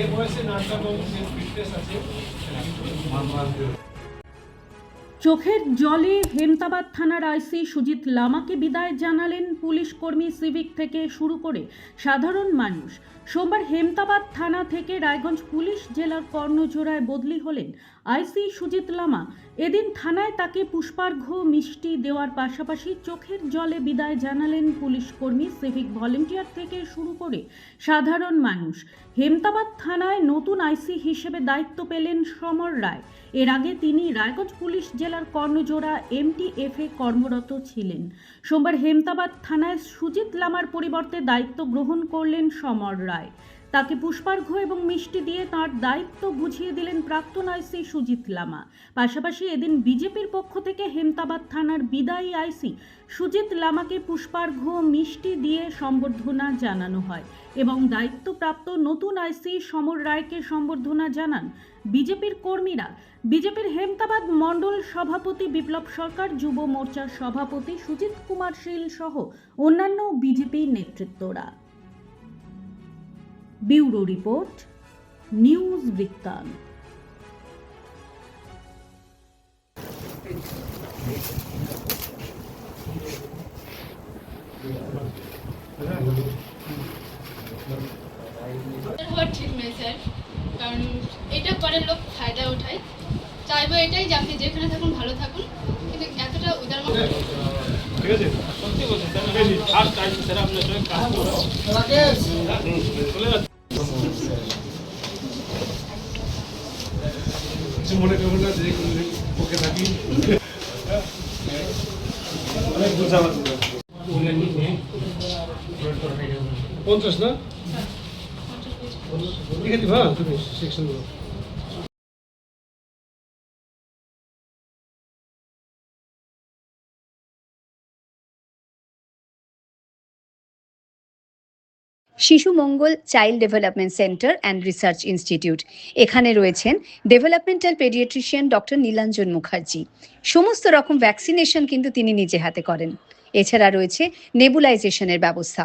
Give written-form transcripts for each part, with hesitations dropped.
এই বয়সে নাচটা এবং ফিটনেস আছে। চোখের জলে হেমতাবাদ থানার আইসি সুজিত লামাকে বিদায় জানালেন পুলিশ কর্মী, সিভিক থেকে শুরু করে সাধারণ মানুষ। সোমবার হেমতাবাদ থানা থেকে রায়গঞ্জ পুলিশ জেলার কর্ণজোড়ায় বদলি হলেন আইসি সুজিত লামা। এদিন থানায় তাকে পুষ্পার্ঘ্য মিষ্টি দেওয়ার পাশাপাশি চোখের জলে বিদায় জানালেন পুলিশ কর্মী, সিভিক ভলেন্টিয়ার থেকে শুরু করে সাধারণ মানুষ। হেমতাবাদ থানায় নতুন আইসি হিসেবে দায়িত্ব পেলেন সমর রায়। এর আগে তিনি রায়গঞ্জ পুলিশ জেলার কর্ণজোড়া MTF-এ কর্মরত ছিলেন। সোমবার হেমতাবাদ থানায় সুজিত লামার পরিবর্তে দায়িত্ব গ্রহণ করলেন সমর রায়। তাকে পুষ্পার্ঘ্য এবং মিষ্টি দিয়ে তাঁর দায়িত্ব বুঝিয়ে দিলেন প্রাক্তন আইসি সুজিত লামা। পাশাপাশি এদিন বিজেপির পক্ষ থেকে হেমতাবাদ থানার বিদায়ী আইসি সুজিত লামাকে পুষ্পার্ঘ্য মিষ্টি দিয়ে সম্বর্ধনা জানানো হয় এবং দায়িত্বপ্রাপ্ত নতুন আইসি সমর রায়কে সম্বর্ধনা জানান বিজেপির কর্মীরা। বিজেপির হেমতাবাদ মণ্ডল সভাপতি বিপ্লব সরকার, যুব মোর্চার সভাপতি সুজিত কুমার শীল সহ অন্যান্য বিজেপি নেতৃত্বরা। ব্যুরো রিপোর্ট, নিউজ বৃত্তান্ত। ঠিক নয় স্যার, কারণ এটা পরের লোক ফায়দা ওঠায়। চাইবো এটাই যে আপনি যেখানে থাকুন ভালো থাকুন, কিন্তু এতটা উদার মতো ঠিক আছে, সত্যি বলছেন স্যার। বেশি আর কাজ স্যার আপনার সঙ্গে কাজ করো চলে যাচ্ছে। কিছু মনে করবেন না, যে ওকে থাকি অনেক বুঝাবার 50 না লিখে দিবা তুমি সেকশনগুলো। Shishu Mangal child development centre and research institute. এখানে রয়েছেন developmental paediatrician doctor Nilanjan Mukherjee. সমস্ত রকম ভ্যাকসিনেশন কিন্তু তিনি নিজে হাতে করেন। এছাড়া রয়েছে নেবুলাইজেশনের ব্যবস্থা।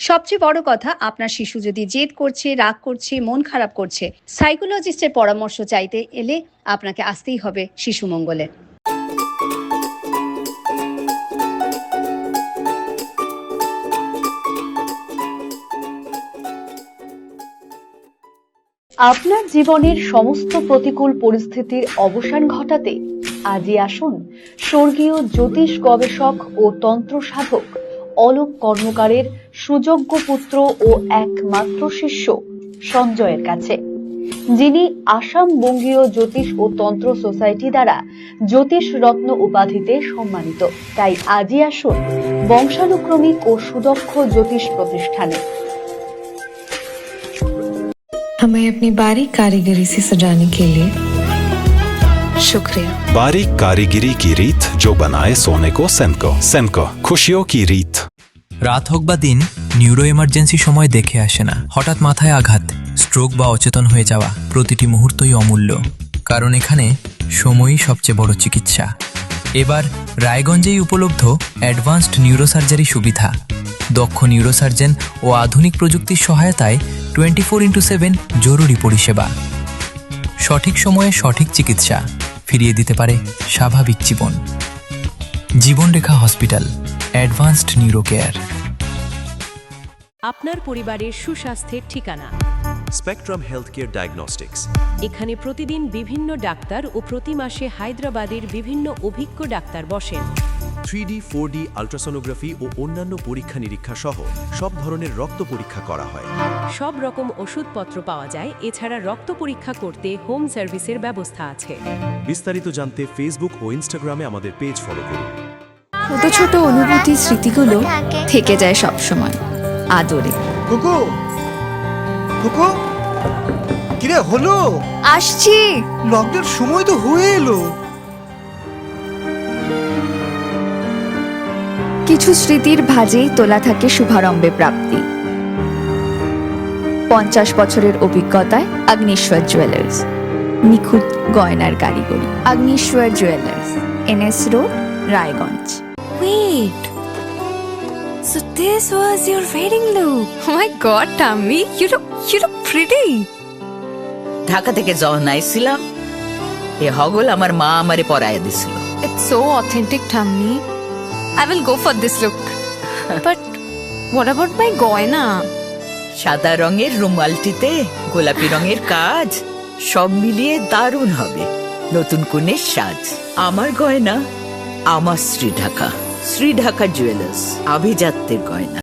সবচেয়ে বড় কথা, আপনার শিশু যদি জেদ করছে, রাগ করছে, মন খারাপ করছে, সাইকোলজিস্টের পরামর্শ চাইতে এলে আপনাকে আসতেই হবে শিশু মঙ্গলে। আপনার জীবনের সমস্ত প্রতিকূল পরিস্থিতির অবসান ঘটাতে আজই আসুন স্বর্গীয় জ্যোতিষ গবেষক ও তন্ত্র সাধক অলোক কর্মকারের সুযোগ্য পুত্র ও একমাত্র শিষ্য সঞ্জয়ের কাছে, যিনি আসাম বঙ্গীয় জ্যোতিষ ও তন্ত্র সোসাইটি দ্বারা জ্যোতিষ রত্ন উপাধিতে সম্মানিত। তাই আজই আসুন বংশানুক্রমিক ও সুদক্ষ জ্যোতিষ প্রতিষ্ঠানে। हमें अपनी बारीक कारीगरी से सजाने के लिए शुक्रिया। बारीक कारीगरी की रीत जो बनाए सोने को सेनको। सेनको, खुशियों की रीत। রাত হোক বা দিন, নিউরো এমার্জেন্সি সময় দেখে আসে না। হঠাৎ মাথায় আঘাত, স্ট্রোক বা অচেতন হয়ে যাওয়া, প্রতিটি মুহূর্তই অমূল্য। কারণ এখানে সময়ই সবচেয়ে বড় চিকিৎসা। এবার রায়গঞ্জেই উপলব্ধ অ্যাডভান্সড নিউরোসার্জারি সুবিধা। দক্ষ নিউরোসার্জন ও আধুনিক প্রযুক্তির সহায়তায় 24x7 জরুরি পরিষেবা। সঠিক সময়ে সঠিক চিকিৎসা ফিরিয়ে দিতে পারে স্বাভাবিক জীবন। জীবনরেখা হসপিটাল, অ্যাডভান্সড নিউরো কেয়ার। আপনার পরিবারের সুস্বাস্থ্যের ঠিকানা স্পেকট্রাম হেলথকেয়ার ডায়াগনস্টিক্স। এখানে প্রতিদিন বিভিন্ন ডাক্তার ও প্রতি মাসে হায়দ্রাবাদের বিভিন্ন অভিজ্ঞ ডাক্তার বসেন। 3D 4D আল্ট্রাসোনোগ্রাফি ও অন্যান্য পরীক্ষা নিরীক্ষা সহ সব ধরনের রক্ত পরীক্ষা করা হয়। সব রকম ওষুধপত্র পাওয়া যায়। এছাড়া রক্ত পরীক্ষা করতে হোম সার্ভিসের ব্যবস্থা আছে। বিস্তারিত জানতে ফেসবুক ও ইনস্টাগ্রামে আমাদের পেজ ফলো করুন। ছোট ছোট অনুভূতি, স্মৃতিগুলো থেকে যায় সব সময় আদরে। কুকু কুকু, কিরে হলো? আসছি। লকডাউন সময় তো হয়ে এলো। কিছু স্মৃতির ভাজেই তোলা থাকে শুভারম্ভে প্রাপ্তি। 50 বছরের অভিজ্ঞতায় অগ্নিশ্বর জুয়েলার্স, নিখুঁত গয়নার কারিগরি। Agnishwar jewellers, NS road, Raiganj. Wait, so this was your wedding look? Oh my god, Tammy, you look pretty. Dhaka থেকে যখন আইছিলাম এ হগল আমার মা আমারে পরাইয়া দিছিল। It's so authentic, Tummy. I will go for this look. But what about my goina? সাদা রঙের রুমালটিতে গোলাপি রঙের কাজ, সব মিলিয়ে দারুণ হবে নতুন কনের সাজ। আমার গয়না আমার শ্রী ঢাকা জুয়েলার্স, আভিজাত্যের গয়না।